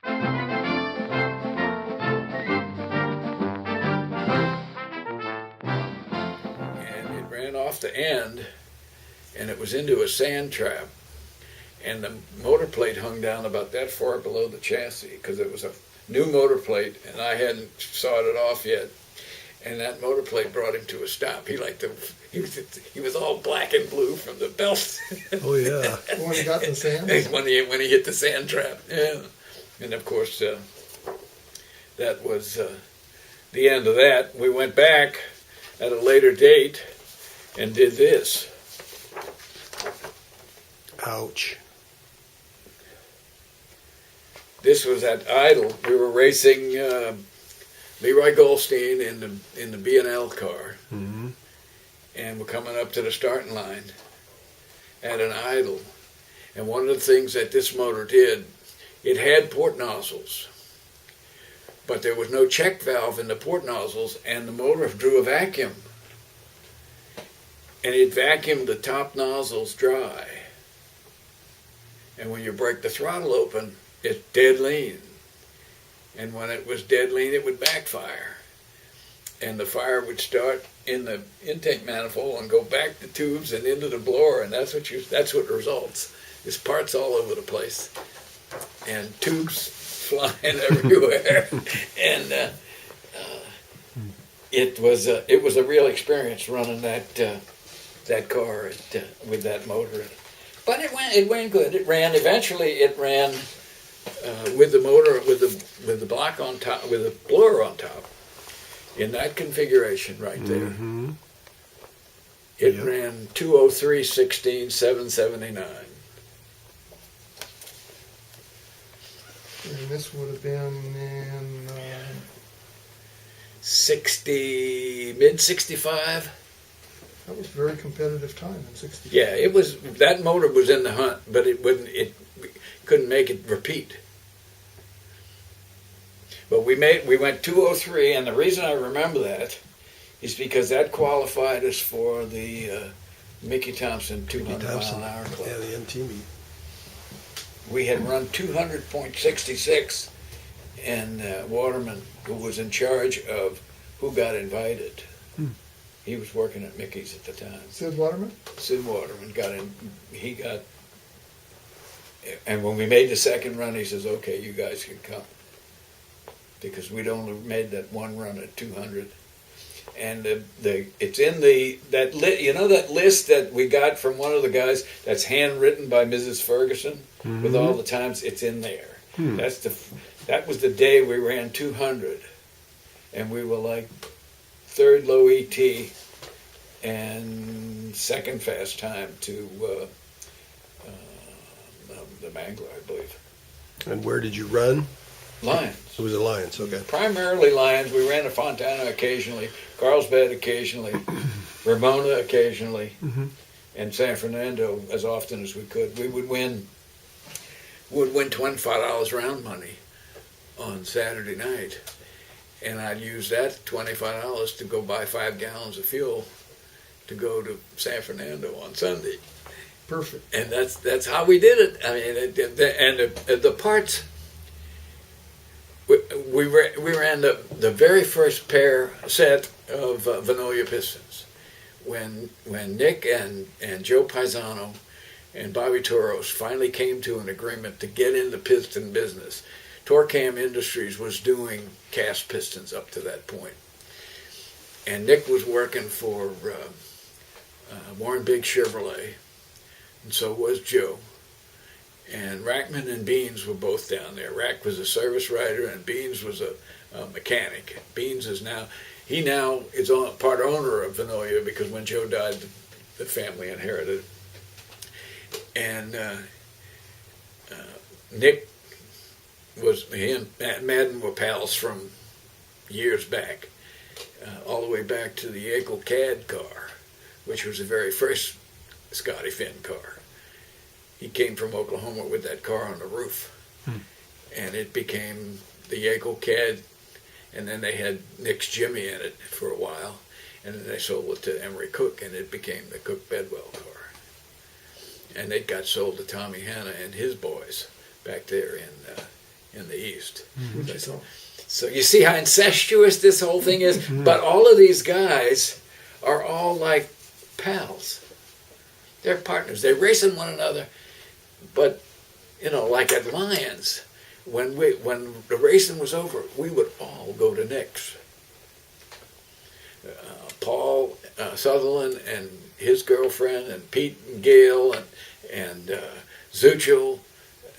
And it ran off the end, and it was into a sand trap. And the motor plate hung down about that far below the chassis because it was a new motor plate, and I hadn't sawed it off yet. And that motor plate brought him to a stop. He was all black and blue from the belt. Oh yeah. When he got in the sand? when he hit the sand trap. Yeah. And of course, that was the end of that. We went back at a later date and did this. Ouch. This was at Idle. We were racing Leroy Goldstein in the B&L car, Mm-hmm. and we're coming up to the starting line at an Idle. And one of the things that this motor did, it had port nozzles, but there was no check valve in the port nozzles, and the motor drew a vacuum, and it vacuumed the top nozzles dry. And when you break the throttle open, it's dead lean. And when it was dead lean, it would backfire. And the fire would start in the intake manifold and go back the tubes and into the blower, and that's what results. There's parts all over the place, and tubes flying everywhere. And it was a real experience running that car with that motor. But it went good. Eventually it ran with the motor, with the block on top, with the blower on top, in that configuration right there. Mm-hmm. It ran 203/16 779. And this would have been in 60, mid 65. that was a very competitive time in '65. Yeah, it was. That motor was in the hunt, but it couldn't make it repeat. But we went 203, and the reason I remember that is because that qualified us for the Mickey Thompson 200 mile an hour club. Yeah, the NT meet. We had run 200.66, and Waterman, who was in charge of who got invited, he was working at Mickey's at the time. Sid Waterman? Sid Waterman got in. He got, and when we made the second run, he says, "Okay, you guys can come," because we'd only made that one run at 200. And it's in that list that we got from one of the guys that's handwritten by Mrs. Ferguson with all the times. It's in there. That was the day we ran 200, and we were like third low ET and second fast time to the Mangler, I believe. And where did you run? Lions. It was Alliance, okay. Primarily Lions. We ran to Fontana occasionally, Carlsbad occasionally, Ramona occasionally, and San Fernando as often as we could. We would win $25 round money on Saturday night, and I'd use that $25 to go buy 5 gallons of fuel to go to San Fernando on Sunday. Perfect. And that's how we did it. I mean, the parts. We ran the very first set of Venolia pistons when Nick and Joe Paisano and Bobby Toros finally came to an agreement to get in the piston business. Torcam Industries was doing cast pistons up to that point, and Nick was working for Warren Big Chevrolet, and so was Joe. And Rackman and Beans were both down there. Rack was a service writer, and Beans was a mechanic. Beans is now part owner of Venolia, because when Joe died, the family inherited. And Nick he and Madden were pals from years back, all the way back to the Yackel CAD car, which was the very first Scotty Finn car. He came from Oklahoma with that car on the roof, and it became the Yackel CAD, and then they had Nick's Jimmy in it for a while, and then they sold it to Emery Cook, and it became the Cook Bedwell car. And it got sold to Tommy Hanna and his boys back there in the east. Wichita. So you see how incestuous this whole thing is? But all of these guys are all like pals. They're partners. They're racing one another. But, like at Lions, when the racing was over, we would all go to Nick's. Paul Sutherland and his girlfriend, and Pete and Gail, and Zuchel,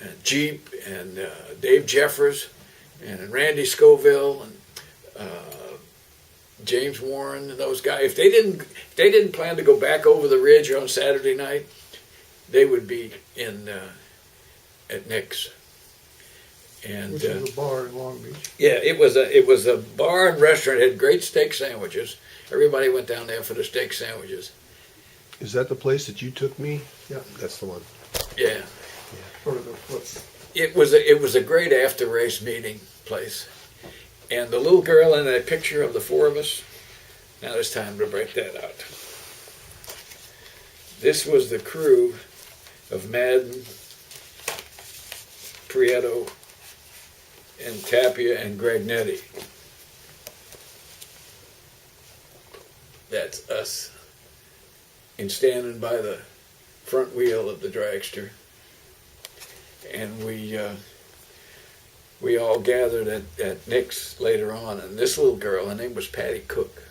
and Jeep, and Dave Jeffers, and Randy Scoville, and James Warren, and those guys. If they didn't plan to go back over the ridge on Saturday night, they would be at Nick's. And Which was a bar in Long Beach. yeah, it was a bar and restaurant. It had great steak sandwiches. Everybody went down there for the steak sandwiches. Is that the place that you took me? Yeah. That's the one. Yeah, Or the what's it was a great after race meeting place. And the little girl in that picture of the four of us. Now it's time to break that out. This was the crew of Madden, Prieto, and Tapia and Greg Nettie. That's us. And standing by the front wheel of the dragster. And we all gathered at Nick's later on. And this little girl, her name was Patty Cook.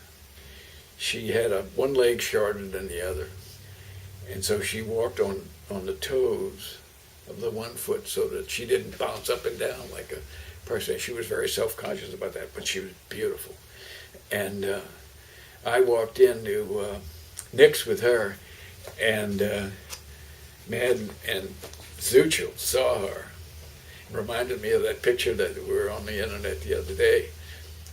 She had one leg shorter than the other. And so she walked on the toes of the one foot so that she didn't bounce up and down like a person. She was very self-conscious about that, but she was beautiful. And I walked into Nick's with her, and Madden and Zuchel saw her. Reminded me of that picture that we were on the internet the other day.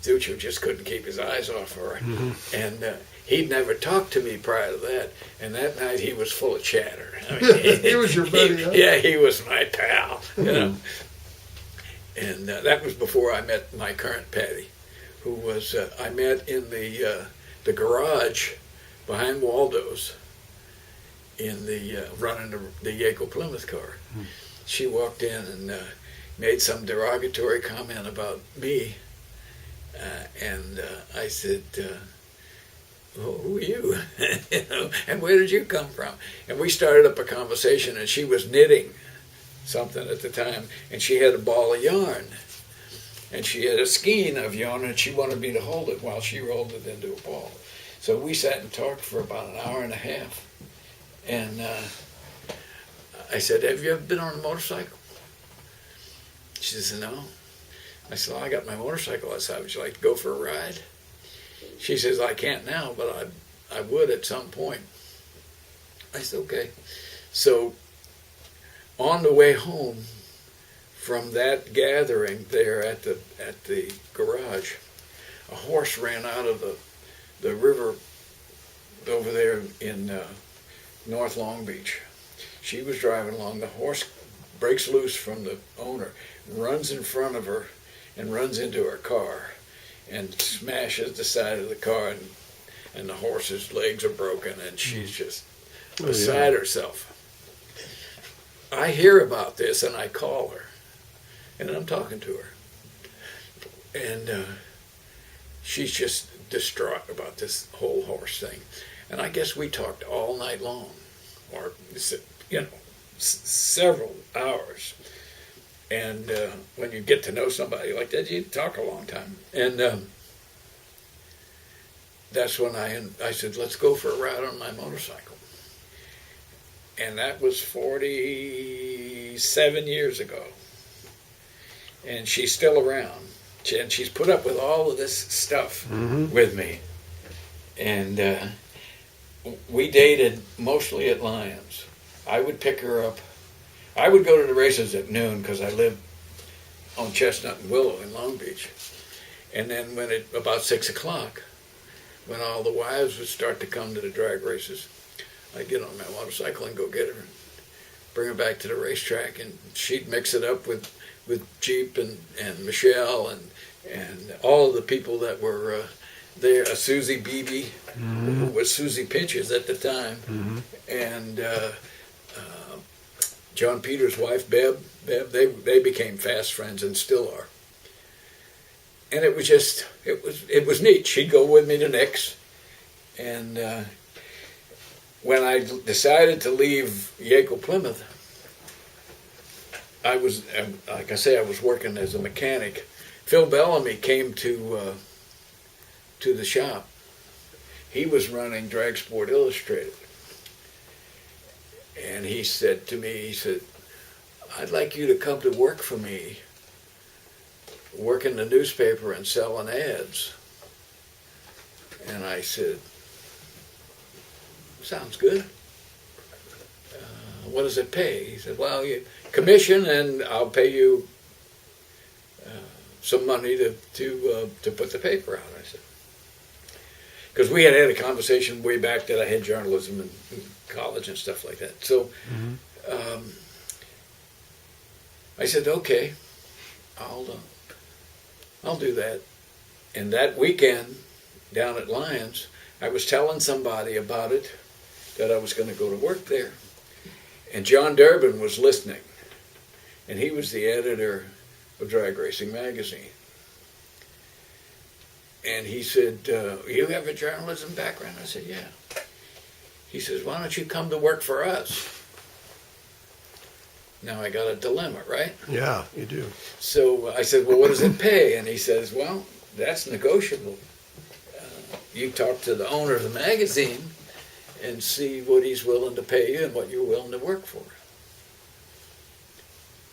Zuchel just couldn't keep his eyes off her. Mm-hmm. And he'd never talked to me prior to that. And that night he was full of chatter. I mean, he was your buddy, huh? Yeah, he was my pal, And that was before I met my current Patty, who was, I met in the garage behind Waldo's in running the Yako Plymouth car. Hmm. She walked in and made some derogatory comment about me. And I said, who are you? And where did you come from? And we started up a conversation, and she was knitting something at the time, and she had a ball of yarn. And she had a skein of yarn, and she wanted me to hold it while she rolled it into a ball. So we sat and talked for about an hour and a half. And I said, have you ever been on a motorcycle? She said, no. I said, well, I got my motorcycle outside. Would you like to go for a ride? She says, I can't now, but I would at some point. I said, okay. So on the way home from that gathering there at the garage, a horse ran out of the river over there in North Long Beach. She was driving along. The horse breaks loose from the owner, runs in front of her, and runs into her car and smashes the side of the car, and the horse's legs are broken, and she's just beside herself. I hear about this, and I call her, and I'm talking to her. And she's just distraught about this whole horse thing. And I guess we talked all night long, or, several hours. And when you get to know somebody like that, you talk a long time. And that's when I said, let's go for a ride on my motorcycle. And that was 47 years ago. And she's still around. And she's put up with all of this stuff with me. And we dated mostly at Lions. I would pick her up. I would go to the races at noon because I lived on Chestnut and Willow in Long Beach. And then about 6 o'clock, when all the wives would start to come to the drag races, I'd get on my motorcycle and go get her, and bring her back to the racetrack, and she'd mix it up with Jeep and Michelle and all of the people that were there. Susie Beebe, who was Susie Pinches at the time, and John Peter's wife, Bev, they became fast friends and still are. And it was just, it was neat. She'd go with me to Nick's. And when I decided to leave Yeakel Plymouth, I was, like I say, I was working as a mechanic. Phil Bellamy came to the shop. He was running Drag Sport Illustrated. And he said to me, he said, I'd like you to come to work for me, work in the newspaper and selling ads. And I said, sounds good. What does it pay? He said, well, you commission and I'll pay you some money to put the paper out. I said, because we had a conversation way back that I had journalism in college and stuff like that. So I said, okay, I'll do that. And that weekend down at Lyons, I was telling somebody about it, that I was going to go to work there. And John Durbin was listening. And he was the editor of Drag Racing Magazine. And he said, you have a journalism background? I said, yeah. He says, why don't you come to work for us? Now I got a dilemma, right? Yeah, you do. So I said, well, what does it pay? And he says, well, that's negotiable. You talk to the owner of the magazine and see what he's willing to pay you and what you're willing to work for.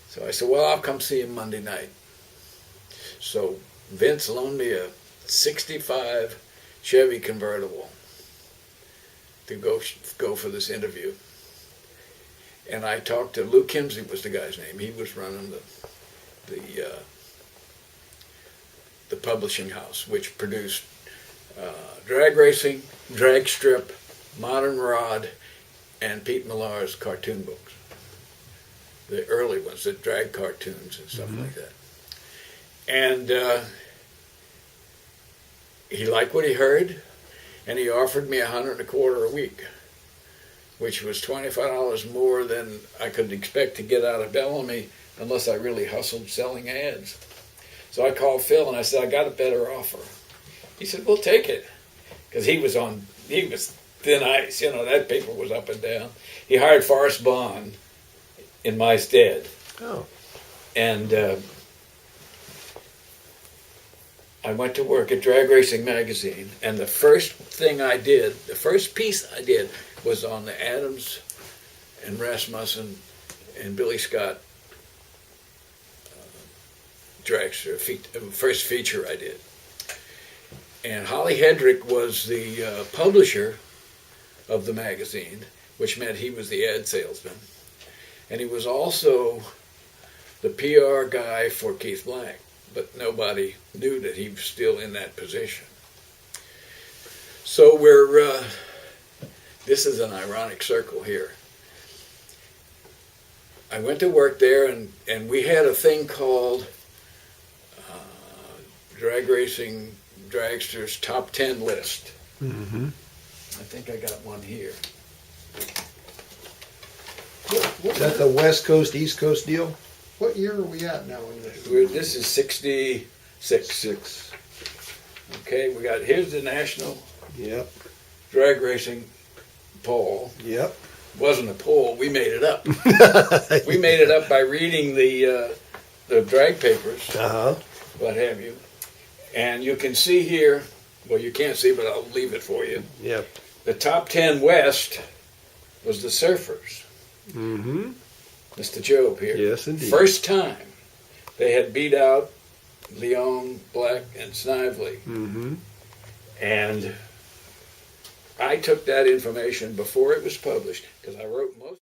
So I said, well, I'll come see him Monday night. So Vince loaned me a 65 Chevy convertible to go for this interview. And I talked to Lou Kimsey was the guy's name. He was running the publishing house, which produced Drag Racing, Drag Strip, Modern Rod, and Pete Millar's cartoon books. The early ones, the drag cartoons and stuff like that. And he liked what he heard, and he offered me $125 a week, which was $25 more than I could expect to get out of Bellamy unless I really hustled selling ads. So I called Phil and I said, I got a better offer. He said, well, take it. Because he was thin ice, you know, that paper was up and down. He hired Forrest Bond in my stead. Oh. And I went to work at Drag Racing Magazine, and the first thing I did, the first piece I did was on the Adams and Rasmussen and Billy Scott dragster, first feature I did. And Holly Hedrick was the publisher of the magazine, which meant he was the ad salesman. And he was also the PR guy for Keith Black, but nobody knew that he was still in that position. So this is an ironic circle here. I went to work there, and we had a thing called Drag Racing Dragsters Top 10 list. Mm-hmm. I think I got one here. Is that the West Coast, East Coast deal? What year are we at now in this? This is 66. Okay, here's the National Yep. Drag Racing poll. Yep. Wasn't a poll, we made it up. We made it up by reading the drag papers, Uh-huh. what have you. And you can see here, well, you can't see, but I'll leave it for you. Yep. The top 10 West was the Surfers. Mm-hmm. Mr. Job here. Yes, indeed. First time they had beat out Leon, Black, and Snively. Mm-hmm. And I took that information before it was published, because I wrote most